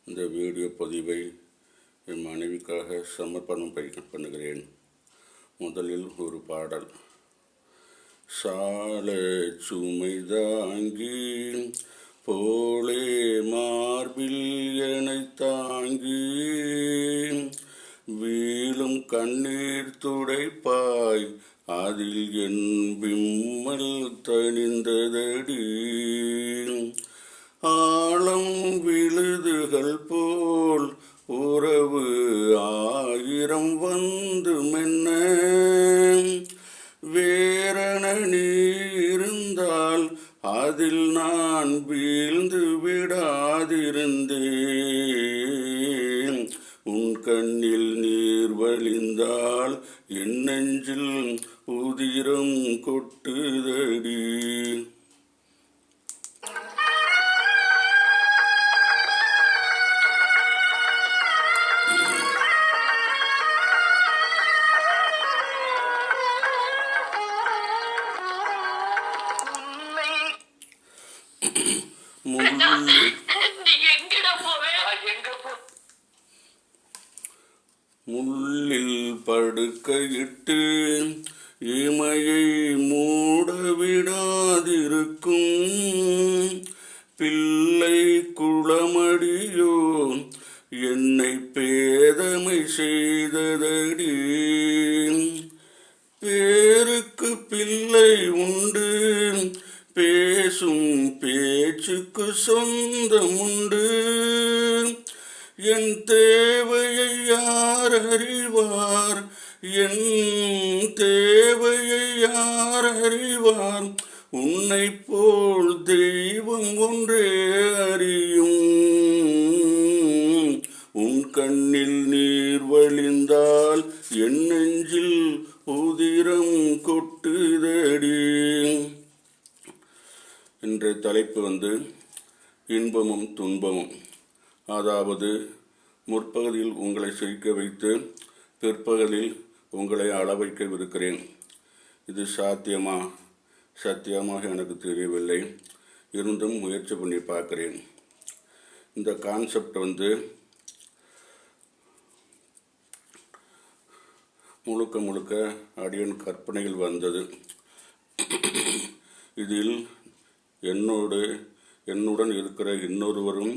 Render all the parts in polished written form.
இந்த வீடியோ பதிவை என் மனைவிக்காக சமர்ப்பணம் பண்ணுகிறேன். முதலில் ஒரு பாடல். சால சுமை தாங்கி போலே மார்பில் எனை தாங்கி வீழும் கண்ணீர் துடைப்பாய் அதில் என் விம்மல் தணிந்ததடி. ஆழம் விழுதுகள் போல் உறவு ஆயிரம் வந்து மென்ன வேரண நீ இருந்தால் அதில் நான் வீழ்ந்து விடாதிருந்தேன். உன் கண்ணில் நீர் வழிந்தால் என் நெஞ்சில் உதிரம் கொட்டுதடி. முள்ளில் படுக்கையிட்டு இமையை மூடவிடாதிருக்கும் பிள்ளை குளமடியோ என்னை பேதமை செய்ததடி. பேருக்கு பிள்ளை உண்டு, பேசும் பேச்சுக்கு சொந்தம் உண்டு. என் தேவையை யார் அறிவார், என் தேவையை யார் அறிவார். உன்னை போல் தெய்வம் ஒன்றே அறியும். உன் கண்ணில் நீர் வழிந்தால் என் நெஞ்சில் உதிரம் கொட்டுதடி. இன்றைய தலைப்பு இன்பமும் துன்பமும். அதாவது முற்பகுதியில் உங்களை சிரிக்க வைத்து பிற்பகலில் உங்களை அழ வைக்கவிருக்கிறேன். இது சத்தியமாக எனக்கு தெரியவில்லை. இருந்தும் முயற்சி பண்ணி பார்க்கிறேன். இந்த கான்செப்ட் முழுக்க அடியன் கற்பனையில் வந்தது. இதில் என்னுடன் இருக்கிற இன்னொருவரும்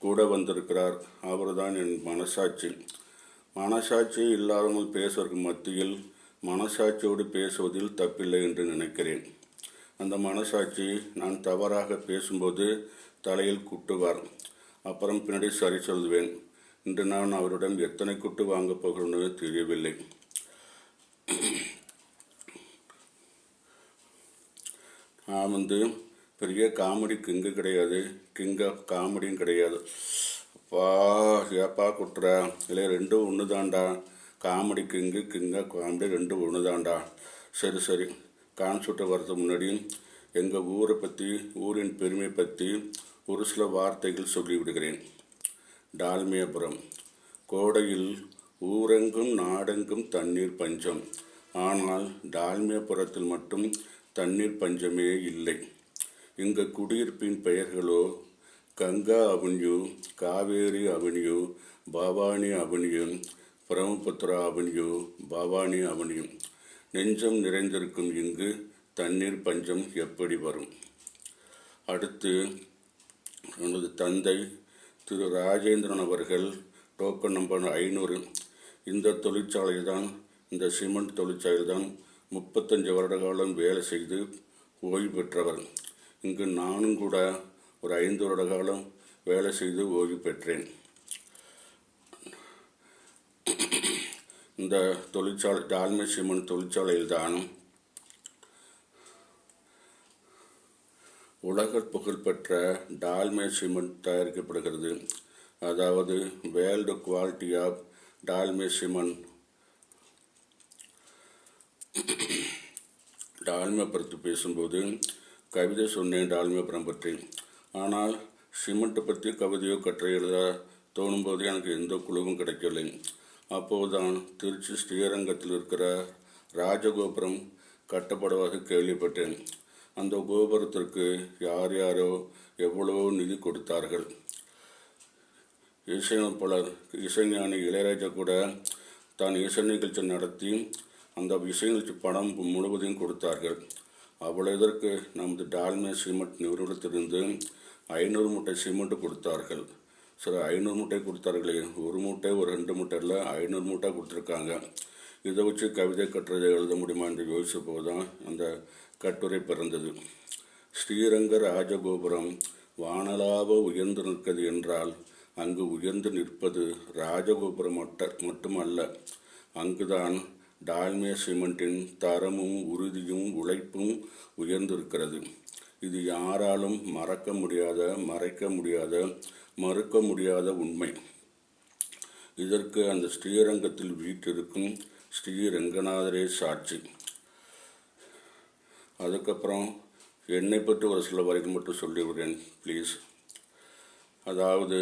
கூட வந்திருக்கிறார். அவர்தான் என் மனசாட்சி. மனசாட்சி இல்லாமல் பேசுவதற்கு மத்தியில் மனசாட்சியோடு பேசுவதில் தப்பில்லை என்று நினைக்கிறேன். அந்த மனசாட்சி நான் தவறாக பேசும்போது தலையில் குட்டுவார். அப்புறம் பின்னாடி சரி சொல்வேன். இன்று நான் அவரிடம் எத்தனை குட்டு வாங்கப் போகிறேன்னு தெரியவில்லை. நான் பெரிய காமெடி கிங்கு கிடையாது, கிங் ஆஃப் காமெடியும் கிடையாது. ஏப்பா குட்டுறா, இல்லை ரெண்டும் ஒன்று தாண்டா. Comedy king, king of comedy ரெண்டும் ஒன்று தாண்டா. சரி கான்செப்டை வரதுக்கு முன்னாடி எங்கள் ஊரை பற்றி, ஊரின் பெருமை பற்றி ஒரு சில வார்த்தைகள் சொல்லிவிடுகிறேன். டால்மியாபுரம். கோடையில் ஊரெங்கும் நாடெங்கும் தண்ணீர் பஞ்சம். ஆனால் டால்மியாபுரத்தில் மட்டும் தண்ணீர் பஞ்சமே இல்லை. இங்கு குடியிருப்பின் பெயர்களோ Ganga avenue, Kaveri avenue, Bhavani avenue, Brahmaputra avenue, Bhavani avenue. நெஞ்சம் நிறைந்திருக்கும் இங்கு தண்ணீர் பஞ்சம் எப்படி வரும்? அடுத்து எனது தந்தை திரு ராஜேந்திரன் அவர்கள் டோக்கன் நம்பர் 500. இந்த தொழிற்சாலை தான், இந்த சிமெண்ட் தொழிற்சாலை தான் 35 வருட காலம் வேலை செய்து ஓய்வு பெற்றவர். இங்கு நானும் கூட ஒரு 5 வருட காலம் வேலை செய்து ஓய்வு பெற்றேன். இந்த தொழிற்சாலை டால்மியா சிமெண்ட் தொழிற்சாலையில் தான் உலக புகழ்பெற்ற டால்மியா சிமெண்ட் தயாரிக்கப்படுகிறது. அதாவது world quality of Dalmia cement. டால்மியாபுரத்து பேசும்போது கவிதை சொன்னேன் டால்மியாபுரம் பற்றி. ஆனால் சிமெண்ட்டை பற்றி கவிதையோ கட்டுரை எழுத தோணும்போது எனக்கு எந்த குழுவும் கிடைக்கவில்லை. அப்போதுதான் திருச்சி ஸ்ரீரங்கத்தில் இருக்கிற ராஜகோபுரம் கட்டப்படுவதாக கேள்விப்பட்டேன். அந்த கோபுரத்திற்கு யாரோ எவ்வளவோ நிதி கொடுத்தார்கள். இசையமைப்பாளர் இசைஞானி இளையராஜா கூட தான் இசை நிகழ்ச்சி நடத்தி அந்த இசை நிகழ்ச்சி படம் முழுவதையும் கொடுத்தார்கள். அவ்வளோ இதற்கு நமது டால்மியா சிமெண்ட் நிறுவனத்திலிருந்து 500 மூட்டை சிமெண்ட் கொடுத்தார்கள். சரி, 500 மூட்டை கொடுத்தார்களே, ஒரு மூட்டை ஒரு 2 மூட்டை இல்லை, 500 மூட்டை கொடுத்துருக்காங்க. இதை வச்சு கவிதை கட்டுரை எழுத முடியுமா என்று யோசித்த போது தான் அந்த கட்டுரை பிறந்தது. ஸ்ரீரங்க ராஜகோபுரம் வானலாக உயர்ந்து நிற்கிறது என்றால் அங்கு உயர்ந்து நிற்பது ராஜகோபுரம் மட்டுமல்ல, அங்குதான் டால்மியா சிமெண்டின் தரமும் உறுதியும் உழைப்பும் உயர்ந்திருக்கிறது. இது யாராலும் மறக்க முடியாத, மறைக்க முடியாத, மறுக்க முடியாத உண்மை. இதற்கு அந்த ஸ்ரீரங்கத்தில் வீற்றிருக்கும் ஸ்ரீரங்கநாதரே சாட்சி. அதுக்கப்புறம் என்னை பற்றி ஒரு சில வரைக்கும் மட்டும் சொல்லிவிடுறேன் ப்ளீஸ். அதாவது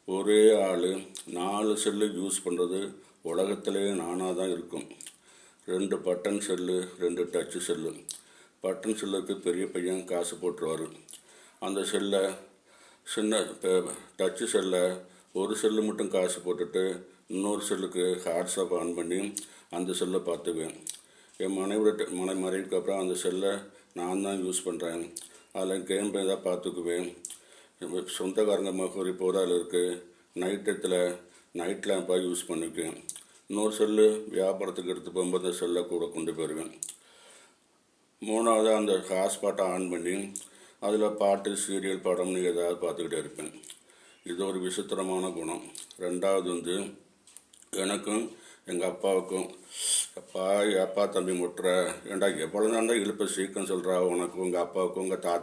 ஒரே ஆள் 4 செல்லு யூஸ் பண்ணுறது உலகத்திலே நானாக தான் இருக்கும். 2 button cell, 2 touch cell. Button செல்லுக்கு பெரிய பையன் காசு போட்டுருவார். அந்த செல்லை டச்சு செல்லை ஒரு செல்லு மட்டும் காசு போட்டுட்டு இன்னொரு செல்லுக்கு வாட்ஸ்அப் ஆன் பண்ணி அந்த செல்லை பார்த்துக்குவேன். என் மனைவிக்கு அப்புறம் அந்த செல்லை நான் தான் யூஸ் பண்ணுறேன். அதில் கேம் ஏதாவது பார்த்துக்குவேன். சொந்தக்காரங்க முகவரி போதால் இருக்குது. நைட் லேம்பாக யூஸ் பண்ணிக்குவேன். இன்னொரு செல்லு வியாபாரத்துக்கு எடுத்து போகும்போது அந்த செல்லை கூட கொண்டு போயிடுவேன். 3வது அந்த ஹாட்ஸ்பாட்டை ஆன் பண்ணி அதில் பாட்டு, சீரியல், படம்னு ஏதாவது பார்த்துக்கிட்டே இருப்பேன். இது ஒரு விசித்திரமான குணம். 2வது எனக்கும் எங்கள் அப்பாவுக்கும், அப்பா தம்பி முட்டுற ஏண்டா எவ்வளோ தான் இழுப்ப சீக்கிரம் சொல்கிறா, உனக்கு உங்கள் அப்பாவுக்கும் உங்கள்